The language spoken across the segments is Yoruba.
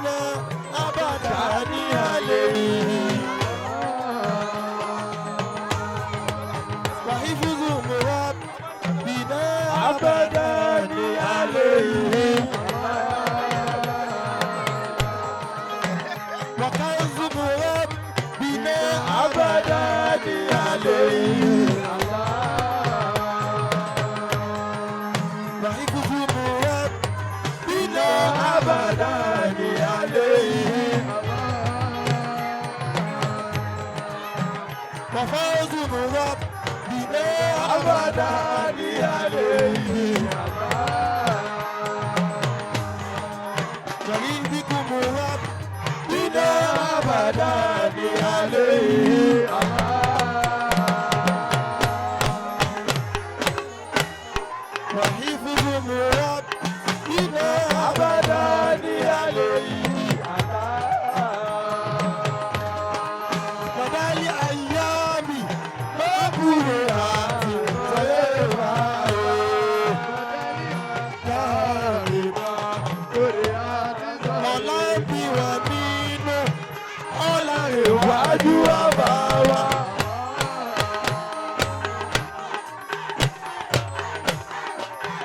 بنا أبدا عليه وحفظ ربنا أبدا عليه وكنز ربنا أبدا عليه وحفظ ربنا أبدا عليه وفوز ربنا أبدا عليه ورزقكم ربنا أبدا عليه وحفظ ربنا أبدا عليه وما لأيام مقبولات iwájú ọba wa.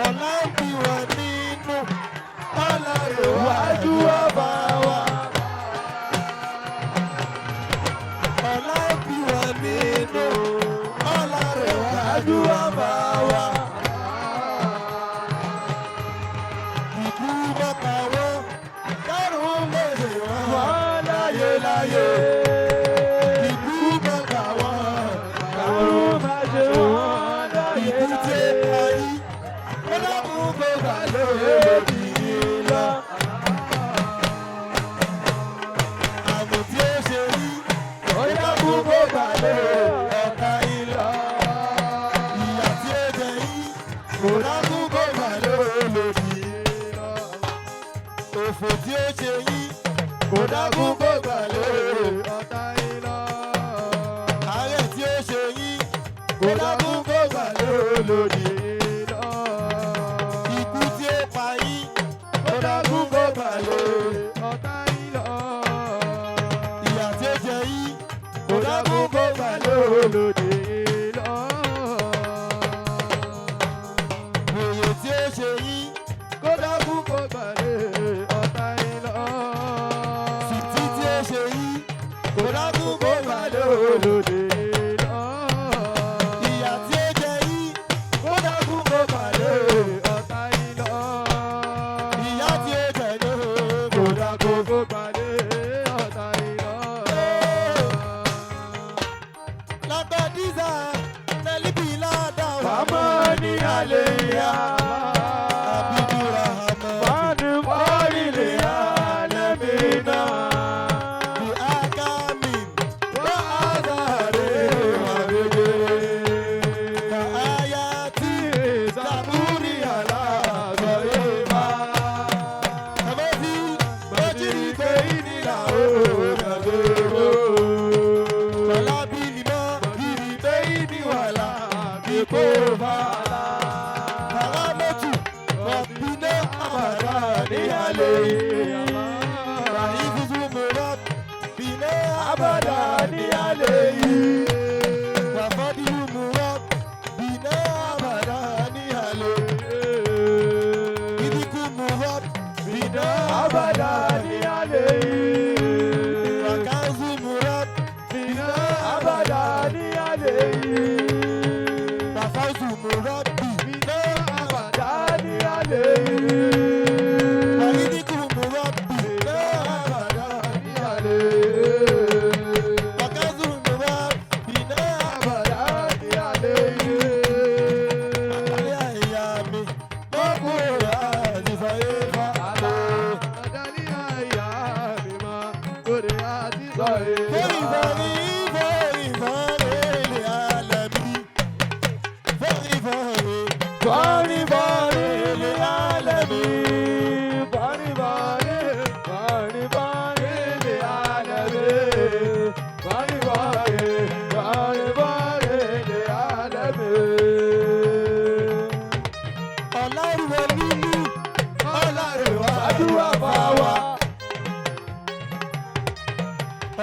Ọlá ń bí wọn nínú ọlá iwájú ọba wa. Ọlá ń bí wọn nínú ọlá iwájú ọba wa. Ìlú mọ́ta wọ́n kárùn-ún lè wọ́n láyé láyé. Òfò tí ó ṣe yí kò dákún kó gbà lóore ọ̀tá iná. Àárẹ̀ tí ó ṣe yí kò dákún kó gbà lóore iná. Ikú tí ó pa yí kò dákún kó gbà lóore ọ̀tá iná. Ìyà tí ó jẹ yí kò dákún kó gbà lóore iná. Òye tí ó ṣe yí kò dákún kó gbà lóore. Olóde lọ. Ìyà tí ó jẹ yí kó dákún kó balẹ̀ ọ̀tá yín lọ. Ìyà tí ó jẹ yí kó dákún kó balẹ̀ ọ̀tá yín lọ. Lágbàdìsá nẹ́líbì ládàá. Fàmọ́ ní alẹ́ yá. Àbídúrà àmọ́. Fàánù mọ́rí lè alẹ́ mi náà.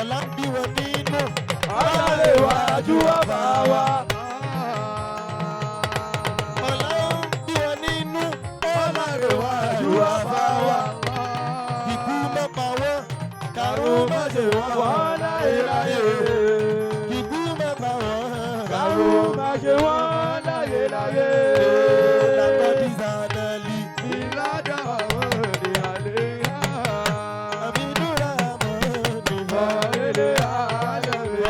ọ̀la ń bí wọn nínú. Ọlọ́rẹ̀wájú ọba wa. ọ̀la ń bí wọn nínú. Ọlọ́rẹ̀wájú ọba wa. ikú mẹ́pa wọn. kàrún má ṣe wọ́n Wọ́n láyé láyé. ikú mẹ́pa wọn. Kàrún má ṣe wọ́n láyé láyé. Lakọ́dí Zanali. Ìlàjà àwọn ènìyàn lè yá. Àbídúrà mọ́ ní bá. Ilé àlẹ́ mi.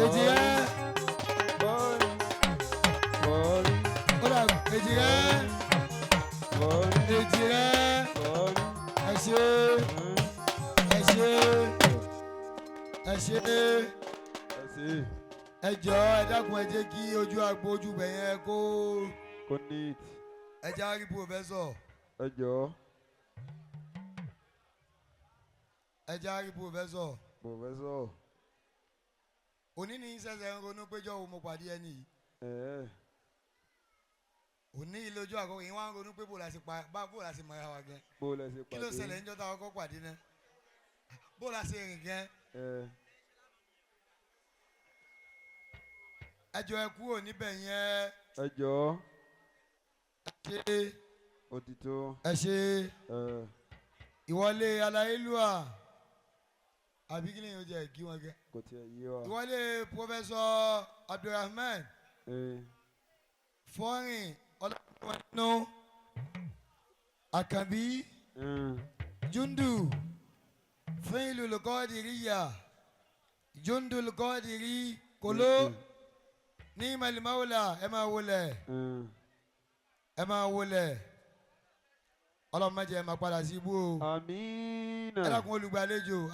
èjì rẹ̀. Bọ́ọ̀lì. Bọ́ọ̀lì. Ó dà èjì rẹ̀. Bọ́ọ̀lì. Èjì rẹ̀. Bọ́ọ̀lì. Ẹ ṣé. Ẹ ṣé. Ẹ ṣé. Ẹ jọ̀ọ́ ẹ dákun ẹ jẹ́ kí ojú agbo ojú bẹ̀ yẹn kó. Kò neat. Ẹ jẹ́ á rí pòfẹ́sọ̀. Ẹ jọ̀ọ́. Ẹ jẹ́ á rí pòfẹ́sọ̀. Professor. Òní ni ṣẹ̀ṣẹ̀ ń ronú péjọ wo mo pàdé ẹni yìí. Òní ìlójú àkọ́kọ́ yìí wá ń ronú pé bó la ṣe mọ̀ra wa gan. Bó la ṣe pàdé. Kí ló ṣẹlẹ̀ níjọ́ tá a kọ́kọ́ pàdé náà? Bó la ṣe rìn gan. Ẹ jọ̀ọ́ ẹ kúrò níbẹ̀ yẹn. Ẹ jọ̀ọ́. Ẹ ṣé. Òtítọ́. Ẹ ṣé. Ìwọlé aláìlúwà. Àbí kí ni yóò jẹ́ kí wọ́n gẹ́? Kò tiẹ̀ yé wa. Ìwọlé Pọ́fẹ́sọ̀ Abdulrahman. Fọ́rin Ọlọ́runwánú. Àkànbí. Jundu. Fẹ́yìnlú Lùkọ́dìríyà. Jundu Lùkọ́dìrí. Kolo. Ní Màlìmáwòlà ẹ máa wọlé. Ẹ máa wọlé. Ọlọ́run má jẹ́ ẹ máa padà sí ibú o. Àmín. Ẹ dákun olùgbàlejò.